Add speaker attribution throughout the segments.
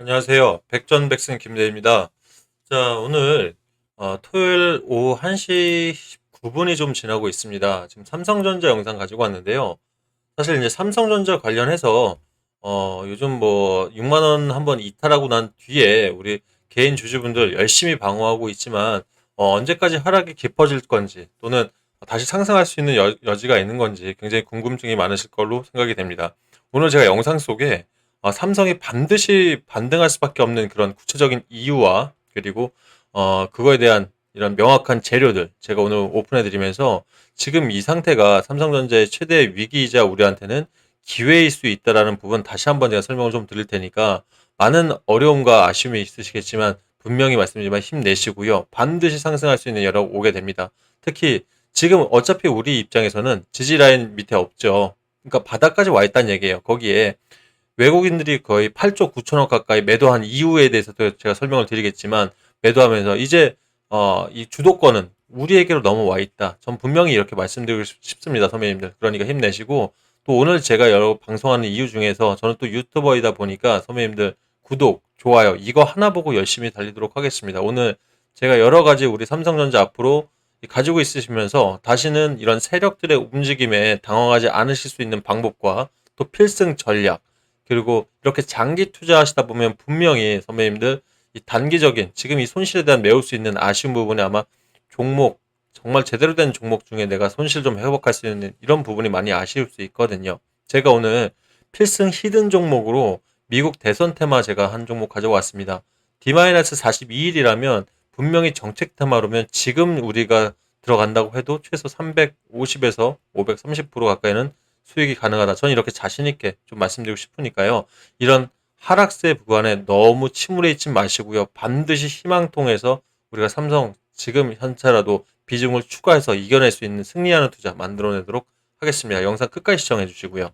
Speaker 1: 안녕하세요. 백전백승 김대입니다. 자, 오늘 토요일 오후 1시 19분이 좀 지나고 있습니다. 지금 삼성전자 영상 가지고 왔는데요. 사실 이제 삼성전자 관련해서 요즘 뭐 6만 원 한번 이탈하고 난 뒤에 우리 개인 주주분들 열심히 방어하고 있지만 언제까지 하락이 깊어질 건지 또는 다시 상승할 수 있는 여지가 있는 건지 굉장히 궁금증이 많으실 걸로 생각이 됩니다. 오늘 제가 영상 속에 삼성이 반드시 반등할 수밖에 없는 그런 구체적인 이유와 그리고 그거에 대한 이런 명확한 재료들 제가 오늘 오픈해 드리면서 지금 이 상태가 삼성전자의 최대 위기이자 우리한테는 기회일 수 있다라는 부분 다시 한번 제가 설명을 좀 드릴 테니까 많은 어려움과 아쉬움이 있으시겠지만 분명히 말씀드리지만 힘내시고요. 반드시 상승할 수 있는 여력 오게 됩니다. 특히 지금 어차피 우리 입장에서는 지지 라인 밑에 없죠. 그러니까 바닥까지 와 있다는 얘기예요. 거기에 외국인들이 거의 8조 9천억 가까이 매도한 이유에 대해서도 제가 설명을 드리겠지만 매도하면서 이제 이 주도권은 우리에게로 넘어와 있다. 전 분명히 이렇게 말씀드리고 싶습니다, 선배님들. 그러니까 힘내시고 또 오늘 제가 여러 방송하는 이유 중에서 저는 또 유튜버이다 보니까 선배님들 구독, 좋아요 이거 하나 보고 열심히 달리도록 하겠습니다. 오늘 제가 여러 가지 우리 삼성전자 앞으로 가지고 있으시면서 다시는 이런 세력들의 움직임에 당황하지 않으실 수 있는 방법과 또 필승 전략 그리고 이렇게 장기 투자하시다 보면 분명히 선배님들 이 단기적인 지금 이 손실에 대한 메울 수 있는 아쉬운 부분에 아마 종목 정말 제대로 된 종목 중에 내가 손실 좀 회복할 수 있는 이런 부분이 많이 아쉬울 수 있거든요. 제가 오늘 필승 히든 종목으로 미국 대선 테마 제가 한 종목 가져왔습니다. D-42일이라면 분명히 정책 테마로면 지금 우리가 들어간다고 해도 최소 350에서 530% 가까이는 수익이 가능하다. 저는 이렇게 자신 있게 좀 말씀드리고 싶으니까요. 이런 하락세 구간에 너무 침울해 있지 마시고요. 반드시 희망통해서 우리가 삼성 지금 현재라도 비중을 추가해서 이겨낼 수 있는 승리하는 투자 만들어내도록 하겠습니다. 영상 끝까지 시청해 주시고요.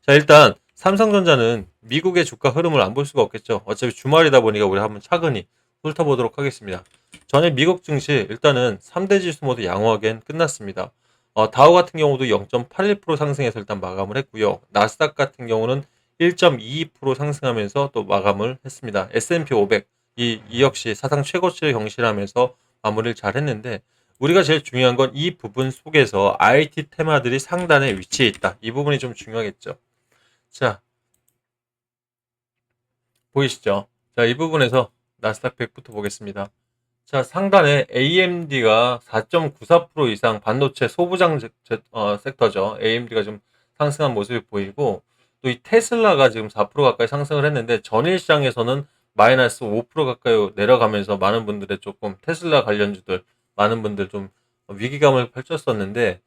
Speaker 1: 자, 일단 삼성전자는 미국의 주가 흐름을 안 볼 수가 없겠죠. 어차피 주말이다 보니까 우리 한번 차근히 훑어보도록 하겠습니다. 전에 미국 증시 일단은 3대 지수 모두 양호하게 끝났습니다. 다우 같은 경우도 0.81% 상승해서 일단 마감을 했고요. 나스닥 같은 경우는 1.22% 상승하면서 또 마감을 했습니다. S&P 500 이 역시 사상 최고치를 경신하면서 마무리를 잘 했는데 우리가 제일 중요한 건 이 부분 속에서 IT 테마들이 상단에 위치해 있다. 이 부분이 좀 중요하겠죠. 자, 보이시죠? 자, 이 부분에서 나스닥 100부터 보겠습니다. 자, 상단에 AMD가 4.94% 이상 반도체 소부장 섹터죠. AMD가 좀 상승한 모습이 보이고 또 이 테슬라가 지금 4% 가까이 상승을 했는데 전일 시장에서는 마이너스 5% 가까이 내려가면서 많은 분들의 조금 테슬라 관련주들 많은 분들 좀 위기감을 펼쳤었는데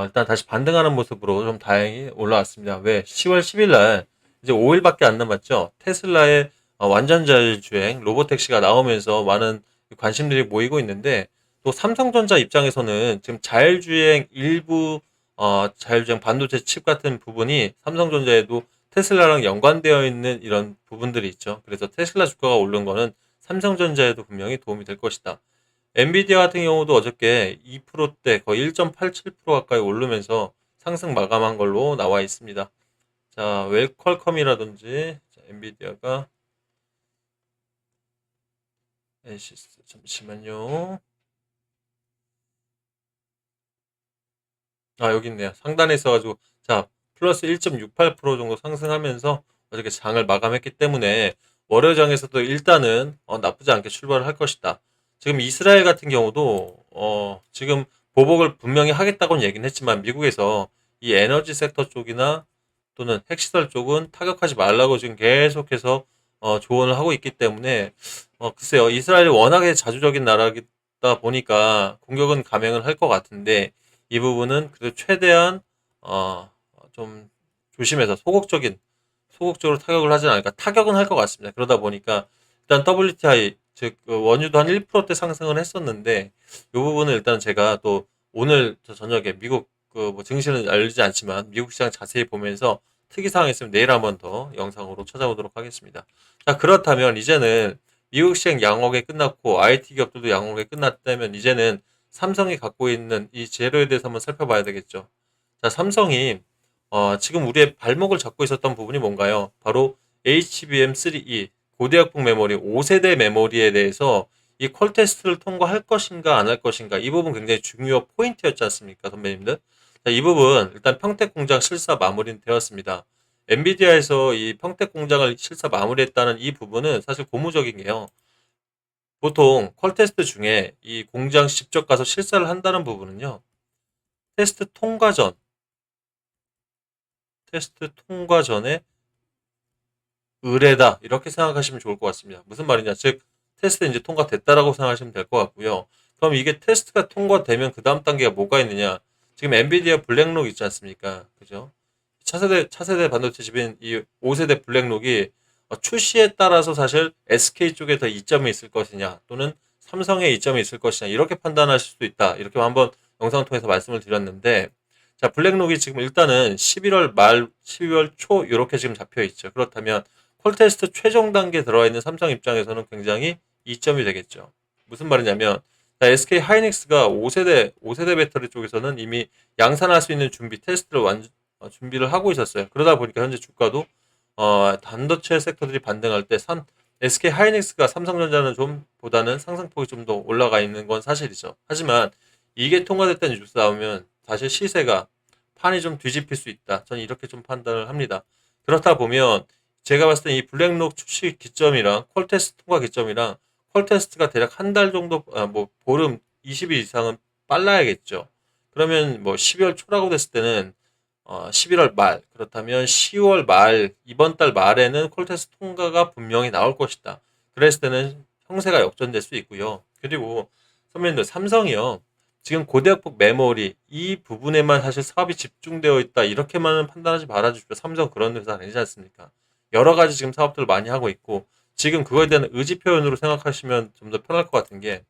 Speaker 1: 일단 다시 반등하는 모습으로 좀 다행히 올라왔습니다. 왜? 10월 10일 날 이제 5일밖에 안 남았죠. 테슬라의 완전 자율주행 로보택시가 나오면서 많은 관심들이 모이고 있는데 또 삼성전자 입장에서는 지금 자율주행 일부 자율주행 반도체 칩 같은 부분이 삼성전자에도 테슬라랑 연관되어 있는 이런 부분들이 있죠. 그래서 테슬라 주가가 오른 거는 삼성전자에도 분명히 도움이 될 것이다. 엔비디아 같은 경우도 어저께 2%대 거의 1.87% 가까이 오르면서 상승 마감한 걸로 나와 있습니다. 자, 웰퀄컴이라든지 엔비디아가 에시스 잠시만요. 여기 있네요. 상단에 있어가지고 자 플러스 1.68% 정도 상승하면서 어저께 장을 마감했기 때문에 월요장에서도 일단은 나쁘지 않게 출발을 할 것이다. 지금 이스라엘 같은 경우도 지금 보복을 분명히 하겠다고는 얘기는 했지만 미국에서 이 에너지 섹터 쪽이나 또는 핵시설 쪽은 타격하지 말라고 지금 계속해서 조언을 하고 있기 때문에 글쎄요. 이스라엘이 워낙에 자주적인 나라다 보니까 공격은 감행을 할 것 같은데 이 부분은 그래도 최대한 좀 조심해서 소극적으로 타격을 하진 않을까. 타격은 할 것 같습니다. 그러다 보니까 일단 WTI 즉그 원유도 한 1%대 상승을 했었는데 이 부분은 일단 제가 또 오늘 저 저녁에 미국 그 뭐 증시는 알리지 않지만 미국 시장 자세히 보면서 특이사항 있으면 내일 한번 더 영상으로 찾아오도록 하겠습니다. 자, 그렇다면 이제는 미국 시장 양호하게 끝났고 IT 기업들도 양호하게 끝났다면 이제는 삼성이 갖고 있는 이 재료에 대해서 한번 살펴봐야 되겠죠. 자, 삼성이 지금 우리의 발목을 잡고 있었던 부분이 뭔가요? 바로 HBM3E 고대역폭 메모리 5세대 메모리에 대해서 이 퀄 테스트를 통과할 것인가 안 할 것인가, 이 부분 굉장히 중요 포인트였지 않습니까, 선배님들? 자, 이 부분 일단 평택 공장 실사 마무리는 되었습니다. 엔비디아에서 이 평택 공장을 실사 마무리했다는 이 부분은 사실 고무적인 게요. 보통 퀄 테스트 중에 이 공장 직접 가서 실사를 한다는 부분은요. 테스트 통과 전, 테스트 통과 전에 의뢰다, 이렇게 생각하시면 좋을 것 같습니다. 무슨 말이냐, 즉 테스트 이제 통과됐다라고 생각하시면 될 것 같고요. 그럼 이게 테스트가 통과되면 그 다음 단계가 뭐가 있느냐? 지금 엔비디아 블랙록 있지 않습니까? 그죠? 차세대 반도체 칩인 이 5세대 블랙록이 출시에 따라서 사실 SK 쪽에 더 이점이 있을 것이냐, 또는 삼성에 이점이 있을 것이냐, 이렇게 판단하실 수도 있다. 이렇게 한번 영상을 통해서 말씀을 드렸는데, 자, 블랙록이 지금 일단은 11월 말, 12월 초 이렇게 지금 잡혀 있죠. 그렇다면 콜테스트 최종 단계에 들어와 있는 삼성 입장에서는 굉장히 이점이 되겠죠. 무슨 말이냐면, SK 하이닉스가 5세대 배터리 쪽에서는 이미 양산할 수 있는 테스트를 준비를 하고 있었어요. 그러다 보니까 현재 주가도 반도체 섹터들이 반등할 때 SK 하이닉스가 삼성전자는 좀 보다는 상승폭이 좀 더 올라가 있는 건 사실이죠. 하지만 이게 통과됐다는 뉴스 나오면 사실 시세가 판이 좀 뒤집힐 수 있다. 저는 이렇게 좀 판단을 합니다. 그렇다 보면 제가 봤을 때 이 블랙록 출시 기점이랑 퀄테스트 통과 기점이랑 퀄테스트가 대략 한 달 정도, 뭐 보름 20일 이상은 빨라야겠죠. 그러면 뭐 12월 초라고 됐을 때는 11월 말, 그렇다면 10월 말, 이번 달 말에는 콜테스트 통과가 분명히 나올 것이다. 그랬을 때는 형세가 역전될 수 있고요. 그리고 선배님들, 삼성이요, 지금 고대역폭 메모리 이 부분에만 사실 사업이 집중되어 있다, 이렇게만 판단하지 말아주십시오. 삼성 그런 회사 아니지 않습니까? 여러 가지 지금 사업들을 많이 하고 있고, 지금 그거에 대한 의지 표현으로 생각하시면 좀 더 편할 것 같은 게,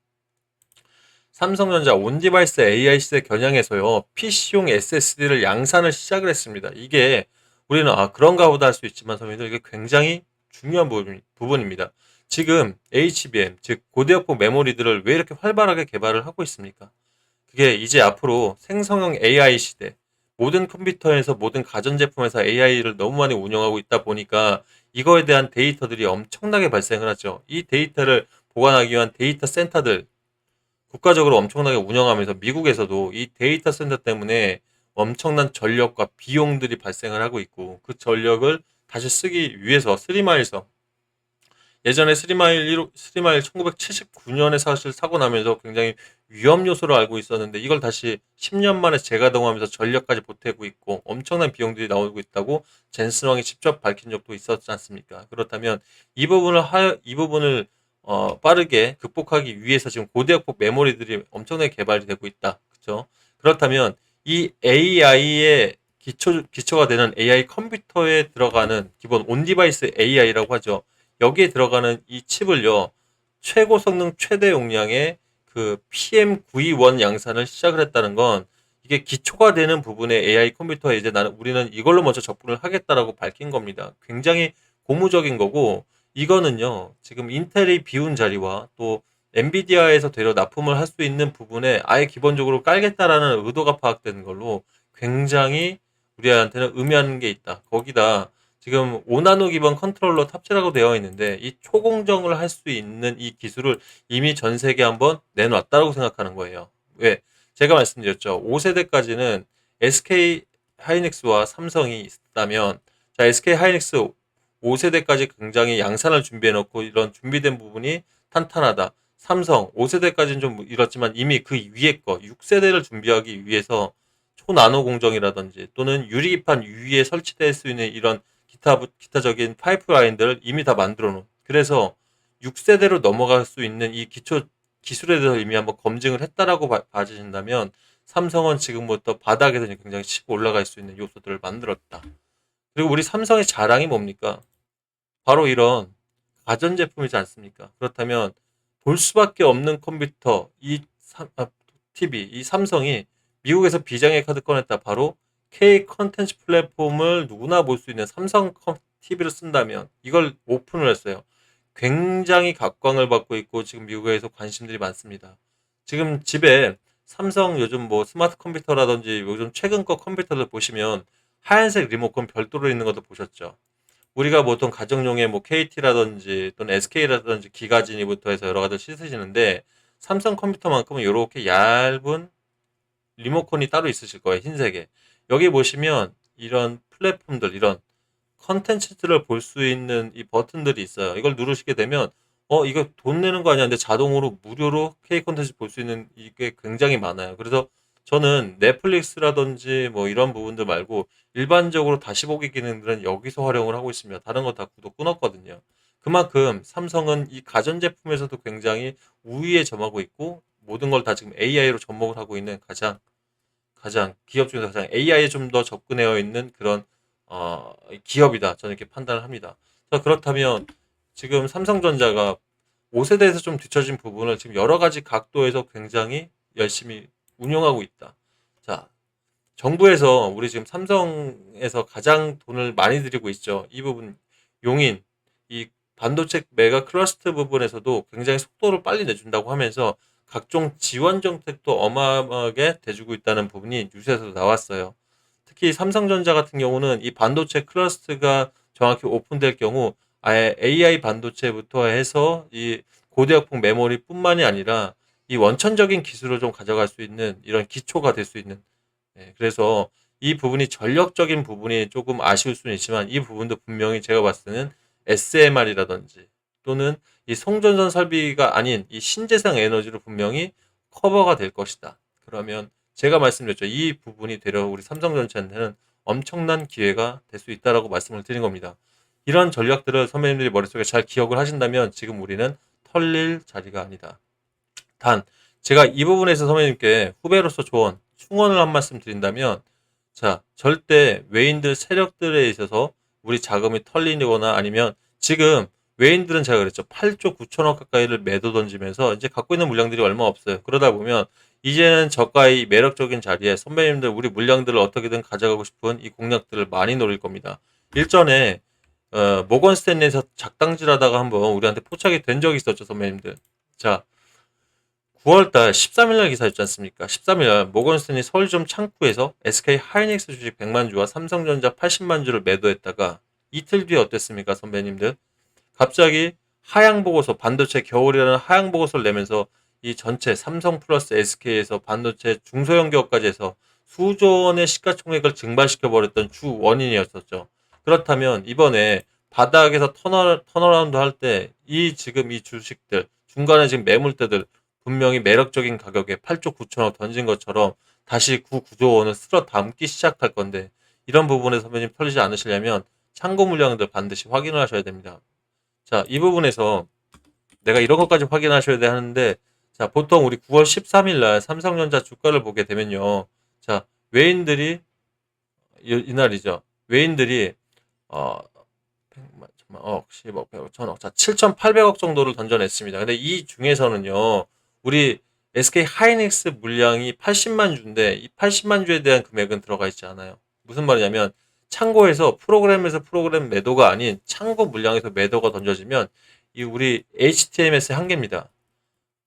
Speaker 1: 삼성전자 온디바이스 AI 시대 겨냥해서요, PC용 SSD를 양산을 시작을 했습니다. 이게 우리는 그런가 보다 할 수 있지만 선생님들, 이게 굉장히 중요한 부분입니다. 지금 HBM, 즉 고대역폭 메모리들을 왜 이렇게 활발하게 개발을 하고 있습니까? 그게 이제 앞으로 생성형 AI 시대, 모든 컴퓨터에서 모든 가전제품에서 AI를 너무 많이 운영하고 있다 보니까 이거에 대한 데이터들이 엄청나게 발생을 하죠. 이 데이터를 보관하기 위한 데이터 센터들, 국가적으로 엄청나게 운영하면서 미국에서도 이 데이터 센터 때문에 엄청난 전력과 비용들이 발생을 하고 있고, 그 전력을 다시 쓰기 위해서 스리마일섬, 예전에 스리마일 1979년에 사실 사고 나면서 굉장히 위험 요소로 알고 있었는데, 이걸 다시 10년 만에 재가동하면서 전력까지 보태고 있고 엄청난 비용들이 나오고 있다고 젠슨왕이 직접 밝힌 적도 있었지 않습니까? 그렇다면 이 부분을 빠르게 극복하기 위해서 지금 고대역폭 메모리들이 엄청나게 개발이 되고 있다. 그렇죠? 그렇다면 이 AI의 기초가 되는 AI 컴퓨터에 들어가는 기본 온디바이스 AI라고 하죠. 여기에 들어가는 이 칩을요, 최고 성능 최대 용량의 그 PM921 양산을 시작을 했다는 건, 이게 기초가 되는 부분의 AI 컴퓨터에 이제 우리는 이걸로 먼저 접근을 하겠다라고 밝힌 겁니다. 굉장히 고무적인 거고, 이거는요, 지금 인텔이 비운 자리와 또 엔비디아에서 되려 납품을 할 수 있는 부분에 아예 기본적으로 깔겠다라는 의도가 파악되는 걸로 굉장히 우리한테는 의미하는 게 있다. 거기다 지금 5나노 기반 컨트롤러 탑재라고 되어 있는데, 이 초공정을 할 수 있는 이 기술을 이미 전 세계에 한번 내놨다고 생각하는 거예요. 왜? 제가 말씀드렸죠. 5세대까지는 SK 하이닉스와 삼성이 있다면, 자, SK 하이닉스 5세대까지 굉장히 양산을 준비해 놓고 이런 준비된 부분이 탄탄하다. 삼성 5세대까지는 좀 이렇지만 이미 그 위에 거 6세대를 준비하기 위해서 초나노 공정이라든지 또는 유리기판 위에 설치될 수 있는 이런 기타적인 파이프라인들을 이미 다 만들어 놓은. 그래서 6세대로 넘어갈 수 있는 이 기초 기술에 대해서 이미 한번 검증을 했다라고 봐주신다면, 삼성은 지금부터 바닥에서 굉장히 치고 올라갈 수 있는 요소들을 만들었다. 그리고 우리 삼성의 자랑이 뭡니까? 바로 이런 가전제품이지 않습니까? 그렇다면 볼 수밖에 없는 컴퓨터, TV, 이 삼성이 미국에서 비장의 카드 꺼냈다. 바로 K 컨텐츠 플랫폼을 누구나 볼 수 있는 삼성 TV를 쓴다면 이걸 오픈을 했어요. 굉장히 각광을 받고 있고 지금 미국에서 관심들이 많습니다. 지금 집에 삼성 요즘 뭐 스마트 컴퓨터라든지 요즘 최근 거 컴퓨터들 보시면 하얀색 리모컨 별도로 있는 것도 보셨죠? 우리가 보통 가정용의 뭐 KT라든지 또는 SK라든지 기가진이부터 해서 여러 가지 쓰시는데 삼성 컴퓨터만큼은 이렇게 얇은 리모컨이 따로 있으실 거예요. 흰색에. 여기 보시면 이런 플랫폼들, 이런 컨텐츠들을 볼 수 있는 이 버튼들이 있어요. 이걸 누르시게 되면 이거 돈 내는 거 아니야? 근데 자동으로 무료로 K 콘텐츠 볼 수 있는 이게 굉장히 많아요. 그래서 저는 넷플릭스라든지 뭐 이런 부분들 말고 일반적으로 다시 보기 기능들은 여기서 활용을 하고 있습니다. 다른 거 다 구독 끊었거든요. 그만큼 삼성은 이 가전제품에서도 굉장히 우위에 점하고 있고 모든 걸 다 지금 AI로 접목을 하고 있는 가장 기업 중에서 가장 AI에 좀 더 접근되어 있는 그런 기업이다. 저는 이렇게 판단을 합니다. 자, 그렇다면 지금 삼성전자가 5세대에서 좀 뒤처진 부분을 지금 여러 가지 각도에서 굉장히 열심히 운용하고 있다. 자, 정부에서 우리 지금 삼성에서 가장 돈을 많이 들이고 있죠. 이 부분 용인 이 반도체 메가 클러스터 부분에서도 굉장히 속도를 빨리 내준다고 하면서 각종 지원 정책도 어마어마하게 대주고 있다는 부분이 뉴스에서도 나왔어요. 특히 삼성전자 같은 경우는 이 반도체 클러스터가 정확히 오픈될 경우 아예 AI 반도체부터 해서 이 고대역폭 메모리뿐만이 아니라 이 원천적인 기술을 좀 가져갈 수 있는 이런 기초가 될 수 있는 그래서 이 부분이 전력적인 부분이 조금 아쉬울 수는 있지만 이 부분도 분명히 제가 봤을 때는 SMR이라든지 또는 이 송전선 설비가 아닌 이 신재생 에너지로 분명히 커버가 될 것이다. 그러면 제가 말씀드렸죠. 이 부분이 되려 우리 삼성전자한테는 엄청난 기회가 될 수 있다라고 말씀을 드린 겁니다. 이런 전략들을 선배님들이 머릿속에 잘 기억을 하신다면 지금 우리는 털릴 자리가 아니다. 단 제가 이 부분에서 선배님께 후배로서 조언, 충원을 한 말씀 드린다면 자, 절대 외인들 세력들에 있어서 우리 자금이 털리거나 아니면 지금 외인들은 제가 그랬죠. 8조 9천억 가까이를 매도 던지면서 이제 갖고 있는 물량들이 얼마 없어요. 그러다 보면 이제는 저가의 매력적인 자리에 선배님들 우리 물량들을 어떻게든 가져가고 싶은 이 공략들을 많이 노릴 겁니다. 일전에 모건 스탠리에서 작당질하다가 한번 우리한테 포착이 된 적이 있었죠, 선배님들. 자, 9월달 13일날 기사였지 않습니까? 13일날 모건스탠리 서울점 창구에서 SK 하이닉스 주식 100만 주와 삼성전자 80만 주를 매도했다가 이틀 뒤에 어땠습니까, 선배님들? 갑자기 하향 보고서 반도체 겨울이라는 하향 보고서를 내면서 이 전체 삼성 플러스 SK에서 반도체 중소형 기업까지 해서 수조 원의 시가총액을 증발시켜 버렸던 주 원인이었었죠. 그렇다면 이번에 바닥에서 턴어라운드 할 때 이 지금 이 주식들 중간에 지금 매물대들 분명히 매력적인 가격에 8조 9천억 던진 것처럼 다시 9조 원을 쓸어 담기 시작할 건데 이런 부분에 선배님 털리지 않으시려면 참고 물량들 반드시 확인을 하셔야 됩니다. 자, 이 부분에서 내가 이런 것까지 확인하셔야 돼 하는데 자, 보통 우리 9월 13일 날 삼성전자 주가를 보게 되면요. 자, 외인들이 이날이죠. 외인들이 어 100만, 천억, 10억, 100억, 천억. 자, 7,800억 정도를 던져냈습니다. 근데 이 중에서는요. 우리 SK 하이닉스 물량이 80만 주인데 이 80만 주에 대한 금액은 들어가 있지 않아요. 무슨 말이냐면 창고에서 프로그램 매도가 아닌 창고 물량에서 매도가 던져지면 이 우리 HTMS의 한계입니다.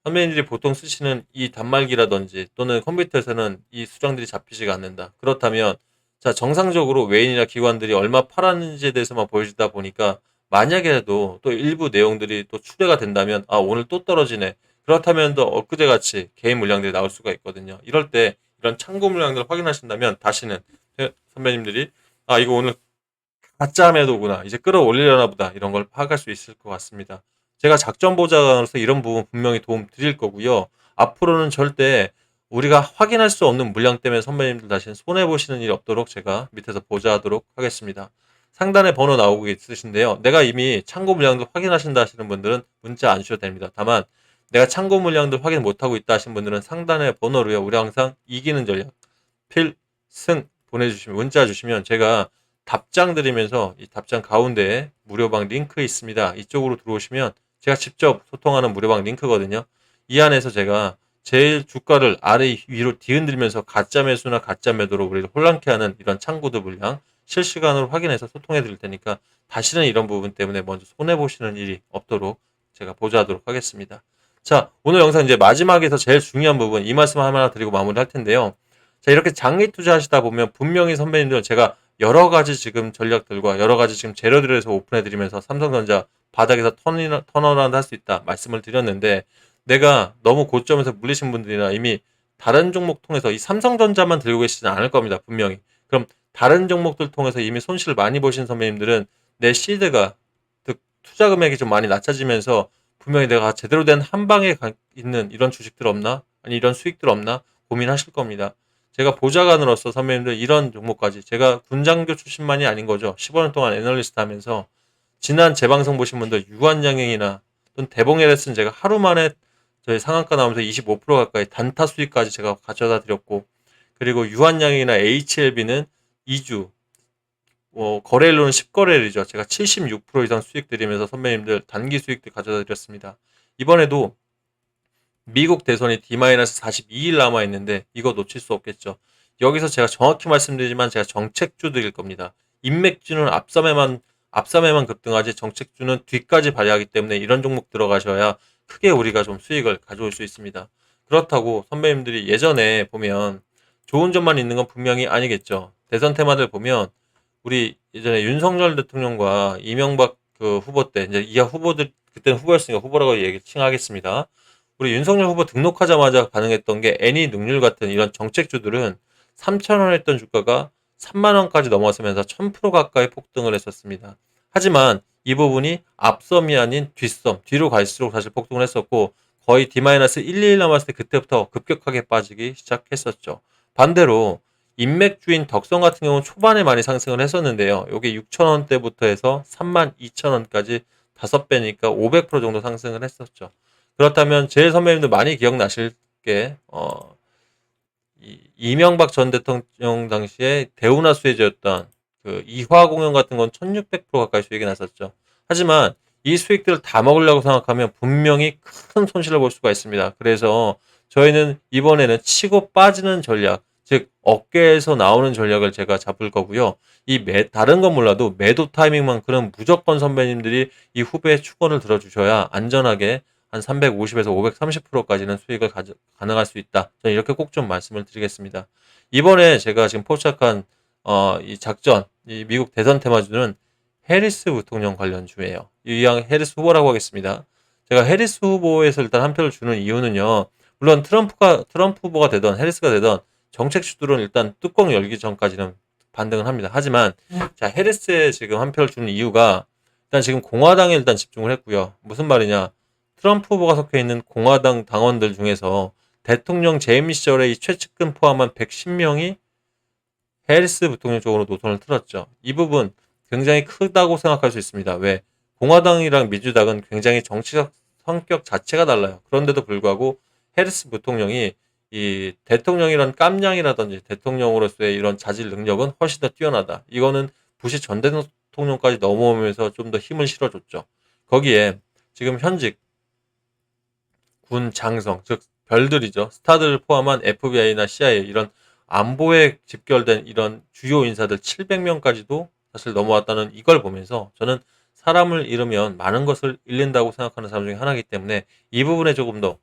Speaker 1: 선배님들이 보통 쓰시는 이 단말기라든지 또는 컴퓨터에서는 이 수량들이 잡히지가 않는다. 그렇다면 자 정상적으로 외인이나 기관들이 얼마 팔았는지에 대해서만 보여주다 보니까 만약에라도 또 일부 내용들이 또 추례가 된다면 아 오늘 또 떨어지네. 그렇다면 또 엊그제 같이 개인 물량들이 나올 수가 있거든요. 이럴 때 이런 참고 물량들을 확인하신다면 다시는 선배님들이 아 이거 오늘 가짜 매도구나. 이제 끌어올리려나 보다. 이런 걸 파악할 수 있을 것 같습니다. 제가 작전 보좌관으로서 이런 부분 분명히 도움 드릴 거고요. 앞으로는 절대 우리가 확인할 수 없는 물량 때문에 선배님들 다시는 손해보시는 일이 없도록 제가 밑에서 보좌하도록 하겠습니다. 상단에 번호 나오고 있으신데요. 내가 이미 참고 물량도 확인하신다 하시는 분들은 문자 안 주셔도 됩니다. 다만 내가 참고 물량도 확인 못하고 있다 하시는 분들은 상단에 번호로요. 우리 항상 이기는 전략 필승 보내주시면 문자 주시면 제가 답장 드리면서 이 답장 가운데에 무료방 링크 있습니다. 이쪽으로 들어오시면 제가 직접 소통하는 무료방 링크거든요. 이 안에서 제가 제일 주가를 아래 위로 뒤흔들면서 가짜 매수나 가짜 매도로 우리를 혼란케 하는 이런 창구도 물량 실시간으로 확인해서 소통해 드릴 테니까 다시는 이런 부분 때문에 먼저 손해보시는 일이 없도록 제가 보좌하도록 하겠습니다. 자, 오늘 영상 이제 마지막에서 제일 중요한 부분 이 말씀 하나 드리고 마무리할 텐데요. 자, 이렇게 장기 투자하시다 보면 분명히 선배님들 제가 여러 가지 지금 전략들과 여러 가지 지금 재료들을 해서 오픈해 드리면서 삼성전자 바닥에서 턴어라운드 할 수 있다 말씀을 드렸는데, 내가 너무 고점에서 물리신 분들이나 이미 다른 종목 통해서 이 삼성전자만 들고 계시진 않을 겁니다, 분명히. 그럼 다른 종목들 통해서 이미 손실을 많이 보신 선배님들은 내 시드가, 즉 투자 금액이 좀 많이 낮아지면서 분명히 내가 제대로 된 한 방에 있는 이런 주식들 없나? 아니 이런 수익들 없나? 고민하실 겁니다. 제가 보좌관으로서 선배님들 이런 종목까지, 제가 군장교 출신만이 아닌 거죠. 15년 동안 애널리스트 하면서 지난 재방송 보신 분들 유한양행이나 또는 대봉LS는 제가 하루 만에 저희 상한가 나오면서 25% 가까이 단타 수익까지 제가 가져다 드렸고, 그리고 유한양행이나 HLB는 2주 거래일로는 10거래일이죠. 제가 76% 이상 수익 드리면서 선배님들 단기 수익들 가져다 드렸습니다. 이번에도 미국 대선이 D-42일 남아있는데 이거 놓칠 수 없겠죠. 여기서 제가 정확히 말씀드리지만 제가 정책주들일 겁니다. 인맥주는 앞섬에만 급등하지 정책주는 뒤까지 발휘하기 때문에 이런 종목 들어가셔야 크게 우리가 좀 수익을 가져올 수 있습니다. 그렇다고 선배님들이 예전에 보면 좋은 점만 있는 건 분명히 아니겠죠. 대선 테마들 보면 우리 예전에 윤석열 대통령과 이명박 그 후보 때, 이제 이하 후보들, 그때는 후보였으니까 후보라고 칭하겠습니다. 우리 윤석열 후보 등록하자마자 반응했던 게 애니능률 같은 이런 정책주들은 3,000원 했던 주가가 3만 원까지 넘어서면서 1000% 가까이 폭등을 했었습니다. 하지만 이 부분이 앞섬이 아닌 뒷섬, 뒤로 갈수록 사실 폭등을 했었고, 거의 D-121 남았을 때 그때부터 급격하게 빠지기 시작했었죠. 반대로 인맥주인 덕성 같은 경우는 초반에 많이 상승을 했었는데요. 이게 6,000원대부터 해서 32,000원까지 5배니까 500% 정도 상승을 했었죠. 그렇다면 제일 선배님들 많이 기억나실 게 이명박 전 대통령 당시에 대우나 수혜주였던 그 이화공연 같은 건 1600% 가까이 수익이 났었죠. 하지만 이 수익들을 다 먹으려고 생각하면 분명히 큰 손실을 볼 수가 있습니다. 그래서 저희는 이번에는 치고 빠지는 전략, 즉 어깨에서 나오는 전략을 제가 잡을 거고요. 다른 건 몰라도 매도 타이밍만큼은 무조건 선배님들이 이 후배의 축원을 들어주셔야 안전하게 한 350에서 530%까지는 수익을 가능할 수 있다. 저는 이렇게 꼭 좀 말씀을 드리겠습니다. 이번에 제가 지금 포착한 이 작전, 이 미국 대선 테마주는 해리스 부통령 관련주예요. 이왕 해리스 후보라고 하겠습니다. 제가 해리스 후보에서 일단 한 표를 주는 이유는요. 물론 트럼프 후보가 되던 해리스가 되던 정책주들은 일단 뚜껑 열기 전까지는 반등을 합니다. 하지만 자, 해리스에 지금 한 표를 주는 이유가 일단 지금 공화당에 일단 집중을 했고요. 무슨 말이냐? 트럼프 후보가 속해 있는 공화당 당원들 중에서 대통령 재임 시절에 이 최측근 포함한 110명이 해리스 부통령 쪽으로 노선을 틀었죠. 이 부분 굉장히 크다고 생각할 수 있습니다. 왜? 공화당이랑 민주당은 굉장히 정치적 성격 자체가 달라요. 그런데도 불구하고 해리스 부통령이 이 대통령이란 깜냥이라든지 대통령으로서의 이런 자질 능력은 훨씬 더 뛰어나다. 이거는 부시 전 대통령까지 넘어오면서 좀 더 힘을 실어줬죠. 거기에 지금 현직 군 장성, 즉 별들이죠. 스타들을 포함한 FBI나 CIA 이런 안보에 집결된 이런 주요 인사들 700명까지도 사실 넘어왔다는 이걸 보면서 저는 사람을 잃으면 많은 것을 잃는다고 생각하는 사람 중에 하나이기 때문에 이 부분에 조금 더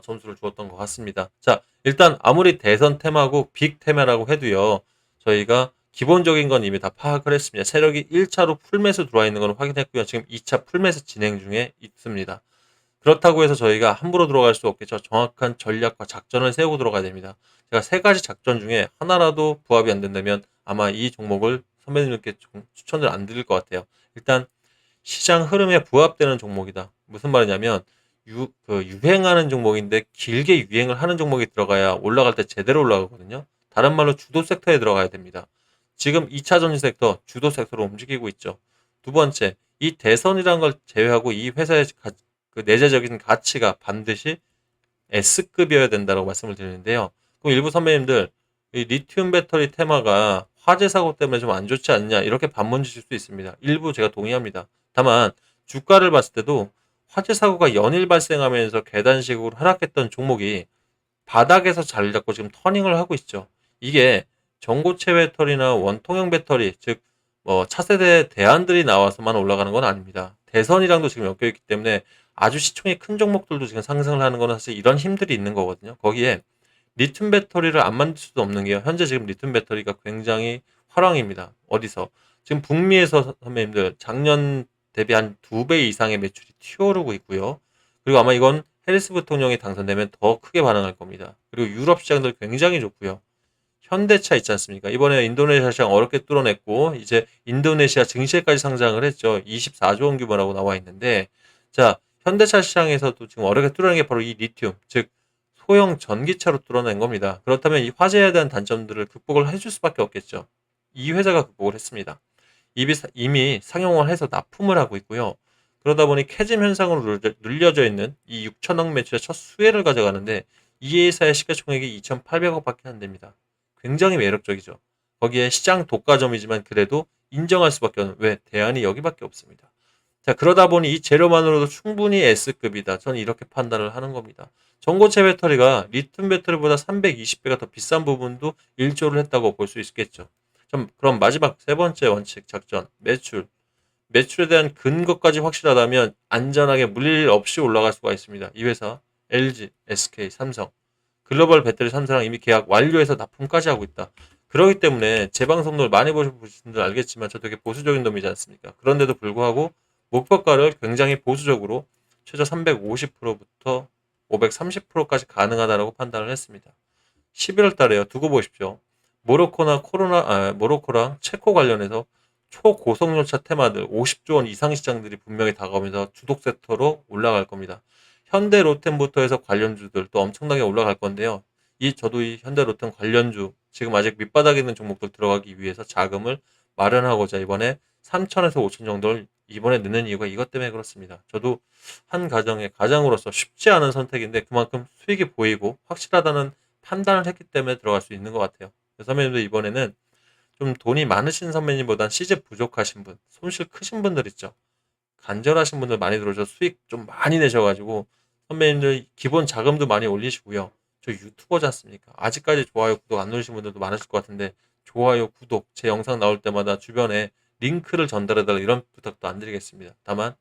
Speaker 1: 점수를 주었던 것 같습니다. 자, 일단 아무리 대선 테마고 빅 테마라고 해도요. 저희가 기본적인 건 이미 다 파악을 했습니다. 세력이 1차로 풀매수 들어와 있는 건 확인했고요. 지금 2차 풀매수 진행 중에 있습니다. 그렇다고 해서 저희가 함부로 들어갈 수 없겠죠. 정확한 전략과 작전을 세우고 들어가야 됩니다. 제가 세 가지 작전 중에 하나라도 부합이 안 된다면 아마 이 종목을 선배님들께 추천을 안 드릴 것 같아요. 일단 시장 흐름에 부합되는 종목이다. 무슨 말이냐면 유행하는 종목인데 길게 유행을 하는 종목이 들어가야 올라갈 때 제대로 올라가거든요. 다른 말로 주도 섹터에 들어가야 됩니다. 지금 2차 전지 섹터, 주도 섹터로 움직이고 있죠. 두 번째, 이 대선이라는 걸 제외하고 이 회사의 그 내재적인 가치가 반드시 S급이어야 된다고 말씀을 드리는데요. 그럼 일부 선배님들 이 리튬 배터리 테마가 화재 사고 때문에 좀 안 좋지 않냐 이렇게 반문 주실 수 있습니다. 일부 제가 동의합니다. 다만 주가를 봤을 때도 화재 사고가 연일 발생하면서 계단식으로 하락했던 종목이 바닥에서 자리 잡고 지금 터닝을 하고 있죠. 이게 전고체 배터리나 원통형 배터리, 즉 차세대 대안들이 나와서만 올라가는 건 아닙니다. 대선이랑도 지금 엮여 있기 때문에 아주 시총이 큰 종목들도 지금 상승을 하는 거는 사실 이런 힘들이 있는 거거든요. 거기에 리튬 배터리를 안 만들 수도 없는 게요. 현재 지금 리튬 배터리가 굉장히 화랑입니다. 어디서? 지금 북미에서 선배님들 작년 대비 한 2배 이상의 매출이 튀어오르고 있고요. 그리고 아마 이건 해리스 부통령이 당선되면 더 크게 반응할 겁니다. 그리고 유럽 시장들 굉장히 좋고요. 현대차 있지 않습니까? 이번에 인도네시아 시장 어렵게 뚫어냈고 이제 인도네시아 증시에까지 상장을 했죠. 24조 원 규모라고 나와 있는데, 자, 현대차 시장에서도 지금 어렵게 뚫어낸 게 바로 이 리튬, 즉 소형 전기차로 뚫어낸 겁니다. 그렇다면 이 화재에 대한 단점들을 극복을 해줄 수밖에 없겠죠. 이 회사가 극복을 했습니다. 이미 상용화를 해서 납품을 하고 있고요. 그러다 보니 캐즘 현상으로 눌려져 있는 이 6천억 매출의 첫 수혜를 가져가는데, 이 회사의 시가총액이 2,800억밖에 안 됩니다. 굉장히 매력적이죠. 거기에 시장 독과점이지만 그래도 인정할 수밖에 없는, 왜? 대안이 여기밖에 없습니다. 자, 그러다 보니 이 재료만으로도 충분히 S급이다. 저는 이렇게 판단을 하는 겁니다. 전고체 배터리가 리튬 배터리보다 320배가 더 비싼 부분도 일조를 했다고 볼 수 있겠죠. 그럼 마지막 세 번째 원칙 작전, 매출. 매출에 대한 근거까지 확실하다면 안전하게 물릴 없이 올라갈 수가 있습니다. 이 회사, LG, SK, 삼성, 글로벌 배터리 3사랑 이미 계약 완료해서 납품까지 하고 있다. 그렇기 때문에 제 방송들 많이 보신 분들 알겠지만 저 되게 보수적인 놈이지 않습니까? 그런데도 불구하고 목표가를 굉장히 보수적으로 최저 350%부터 530%까지 가능하다고 판단을 했습니다. 11월 달에요. 두고 보십시오. 모로코랑 체코 관련해서 초고속열차 테마들 50조 원 이상 시장들이 분명히 다가오면서 주독 섹터로 올라갈 겁니다. 현대 로템부터 해서 관련주들 또 엄청나게 올라갈 건데요. 저도 이 현대 로템 관련주 지금 아직 밑바닥에 있는 종목들 들어가기 위해서 자금을 마련하고자 이번에 3천에서 5천 정도를 이번에 넣는 이유가 이것 때문에 그렇습니다. 저도 한 가정의 가장으로서 쉽지 않은 선택인데 그만큼 수익이 보이고 확실하다는 판단을 했기 때문에 들어갈 수 있는 것 같아요. 선배님도 이번에는 좀 돈이 많으신 선배님보단 시제 부족하신 분, 손실 크신 분들 있죠. 간절하신 분들 많이 들어오셔서 수익 좀 많이 내셔가지고 선배님들 기본 자금도 많이 올리시고요. 저 유튜버지 않습니까? 아직까지 좋아요, 구독 안 누르신 분들도 많으실 것 같은데 좋아요, 구독, 제 영상 나올 때마다 주변에 링크를 전달해달라 이런 부탁도 안 드리겠습니다. 다만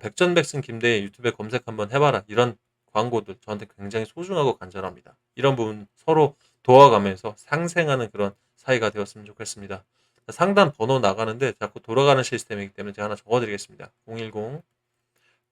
Speaker 1: 백전백승 김대희 유튜브에 검색 한번 해봐라 이런 광고들 저한테 굉장히 소중하고 간절합니다. 이런 부분 서로 도와가면서 상생하는 그런 사이가 되었으면 좋겠습니다. 상단 번호 나가는데 자꾸 돌아가는 시스템이기 때문에 제가 하나 적어드리겠습니다.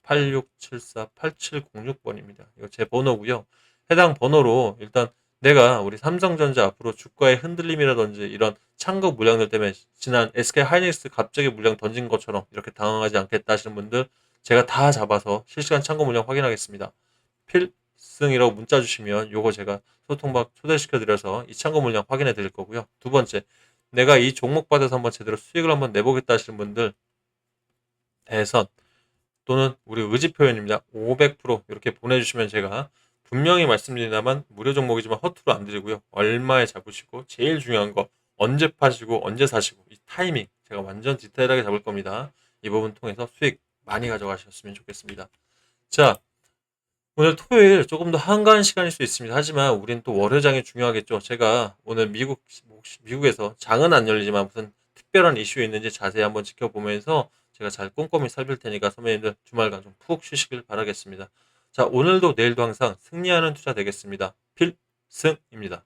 Speaker 1: 010-8674-8706번입니다. 이거 제 번호고요. 해당 번호로 일단 내가 우리 삼성전자 앞으로 주가의 흔들림이라든지 이런 창고 물량들 때문에 지난 SK 하이닉스 갑자기 물량 던진 것처럼 이렇게 당황하지 않겠다 하시는 분들 제가 다 잡아서 실시간 창고 물량 확인하겠습니다. 필승이라고 문자 주시면 요거 제가 소통박 초대시켜 드려서 이 창고 물량 확인해 드릴 거고요. 두 번째, 내가 이 종목 받아서 한번 제대로 수익을 한번 내보겠다 하시는 분들 대선 또는 우리 의지 표현입니다. 500% 이렇게 보내주시면 제가 분명히 말씀드리다만 무료 종목이지만 허투루 안 드리고요. 얼마에 잡으시고 제일 중요한 거 언제 파시고 언제 사시고 이 타이밍 제가 완전 디테일하게 잡을 겁니다. 이 부분 통해서 수익 많이 가져가셨으면 좋겠습니다. 자, 오늘 토요일 조금 더 한가한 시간일 수 있습니다. 하지만 우린 또 월요장이 중요하겠죠. 제가 오늘 미국에서 장은 안 열리지만 무슨 특별한 이슈 있는지 자세히 한번 지켜보면서 제가 잘 꼼꼼히 살필 테니까 선배님들 주말간 좀 푹 쉬시길 바라겠습니다. 자, 오늘도 내일도 항상 승리하는 투자 되겠습니다. 필승입니다.